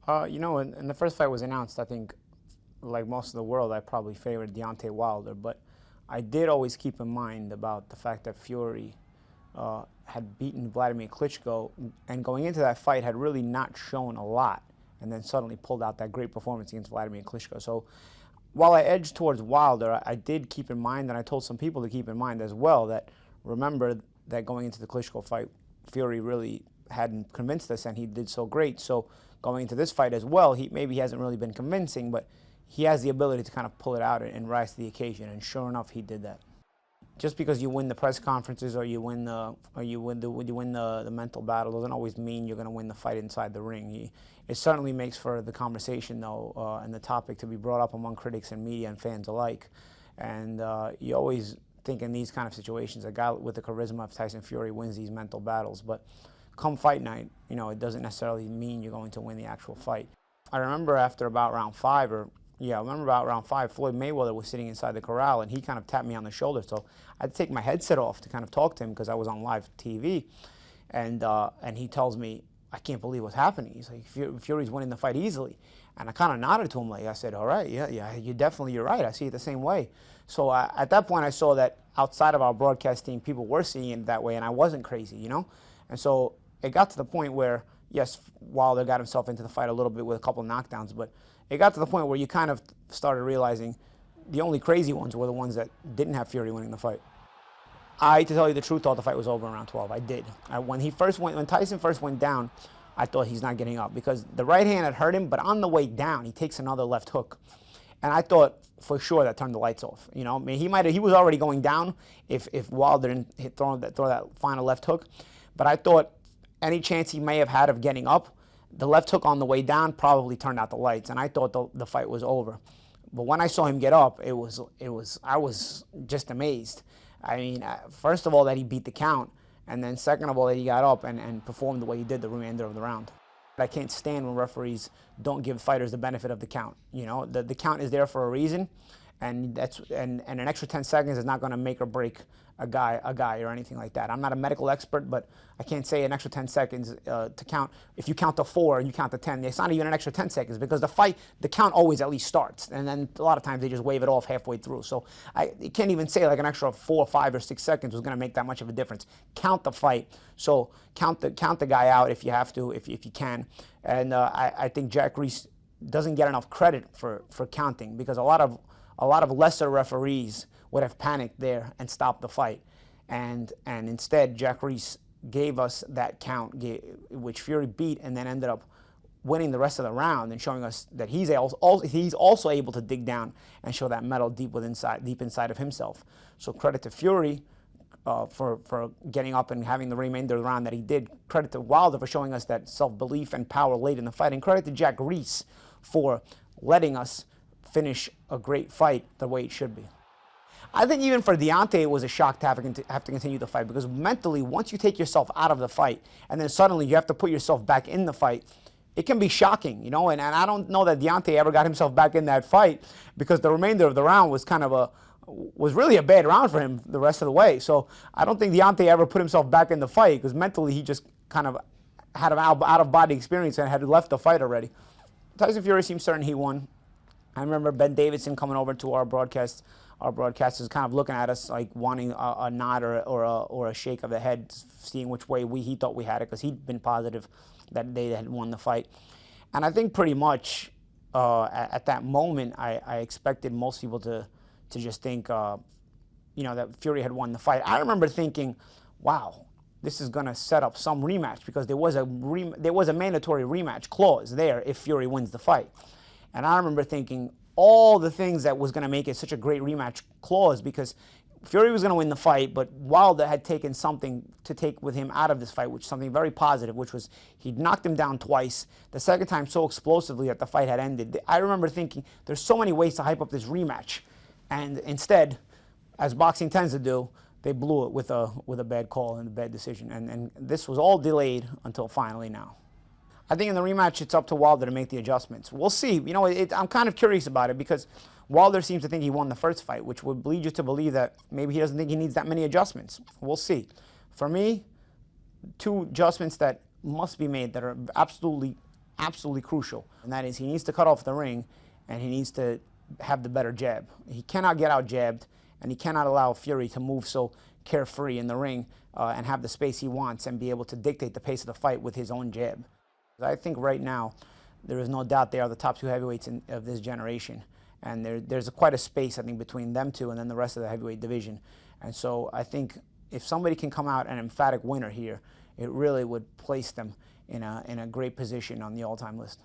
When the first fight was announced, I think, like most of the world, I probably favored Deontay Wilder, but I did always keep in mind about the fact that Fury had beaten Vladimir Klitschko, and going into that fight had really not shown a lot, and then suddenly pulled out that great performance against Vladimir Klitschko. So while I edged towards Wilder, I did keep in mind, and I told some people to keep in mind as well, that remember that going into the Klitschko fight, Fury really hadn't convinced us, and he did so great. So going into this fight as well, maybe he hasn't really been convincing, but he has the ability to kind of pull it out and rise to the occasion. And sure enough, he did that. Just because you win the press conferences or you win the mental battle doesn't always mean you're going to win the fight inside the ring. It certainly makes for the conversation, though, and the topic to be brought up among critics and media and fans alike. And you always think in these kind of situations, a guy with the charisma of Tyson Fury wins these mental battles. But come fight night, it doesn't necessarily mean you're going to win the actual fight. I remember after about round five, Floyd Mayweather was sitting inside the corral, and he kind of tapped me on the shoulder. So I had to take my headset off to kind of talk to him because I was on live TV. And he tells me, I can't believe what's happening. He's like, Fury's winning the fight easily. And I kind of nodded to him, like I said, all right, yeah, you're right. I see it the same way. So at that point, I saw that outside of our broadcast team, people were seeing it that way, and I wasn't crazy, And so it got to the point where, yes, Wilder got himself into the fight a little bit with a couple of knockdowns, but it got to the point where you kind of started realizing the only crazy ones were the ones that didn't have Fury winning the fight. To tell you the truth, thought the fight was over around 12. I did. When Tyson first went down, I thought he's not getting up because the right hand had hurt him, but on the way down, he takes another left hook. And I thought for sure that turned the lights off. He was already going down if Wilder didn't throw that final left hook. But I thought any chance he may have had of getting up, the left hook on the way down probably turned out the lights, and I thought the fight was over. But when I saw him get up, I was just amazed. I mean, first of all, that he beat the count, and then second of all, that he got up and performed the way he did the remainder of the round. I can't stand when referees don't give fighters the benefit of the count. The count is there for a reason, and an extra 10 seconds is not going to make or break a guy or anything like that. I'm not a medical expert, but I can't say an extra 10 seconds to count. If you count to 4 and you count to 10, it's not even an extra 10 seconds because the count always at least starts, and then a lot of times they just wave it off halfway through. So you can't even say like an extra 4, 5, or 6 seconds was going to make that much of a difference. Count the fight. So count the guy out if you have to, if you can. And I think Jack Reese doesn't get enough credit for counting because a lot of lesser referees would have panicked there and stopped the fight. And instead, Jack Reese gave us that count, which Fury beat, and then ended up winning the rest of the round and showing us that he's also able to dig down and show that metal deep inside of himself. So credit to Fury for getting up and having the remainder of the round that he did. Credit to Wilder for showing us that self-belief and power late in the fight. And credit to Jack Reese for letting us finish a great fight the way it should be. I think even for Deontay, it was a shock to have to continue the fight because mentally, once you take yourself out of the fight and then suddenly you have to put yourself back in the fight, it can be shocking, and I don't know that Deontay ever got himself back in that fight because the remainder of the round was really a bad round for him the rest of the way. So I don't think Deontay ever put himself back in the fight because mentally he just kind of had an out-of-body experience and had left the fight already. Tyson Fury seems certain he won. I remember Ben Davidson coming over to our broadcast. Our broadcasters kind of looking at us like wanting a nod or a shake of the head, seeing which way he thought we had it because he'd been positive that they had won the fight. And I think pretty much at that moment, I expected most people to just think, that Fury had won the fight. I remember thinking, wow, this is going to set up some rematch because there was a mandatory rematch clause there if Fury wins the fight. And I remember thinking all the things that was going to make it such a great rematch clause because Fury was going to win the fight, but Wilder had taken something to take with him out of this fight, something very positive, which was he'd knocked him down twice, the second time so explosively that the fight had ended. I remember thinking there's so many ways to hype up this rematch. And instead, as boxing tends to do, they blew it with a bad call and a bad decision. And this was all delayed until finally now. I think in the rematch, it's up to Wilder to make the adjustments. We'll see. I'm kind of curious about it because Wilder seems to think he won the first fight, which would lead you to believe that maybe he doesn't think he needs that many adjustments. We'll see. For me, 2 adjustments that must be made that are absolutely absolutely crucial, and that is he needs to cut off the ring, and he needs to have the better jab. He cannot get out jabbed, and he cannot allow Fury to move so carefree in the ring and have the space he wants and be able to dictate the pace of the fight with his own jab. I think right now, there is no doubt they are the top two heavyweights of this generation. And there's quite a space, I think, between them two and then the rest of the heavyweight division. And so I think if somebody can come out an emphatic winner here, it really would place them in a great position on the all-time list.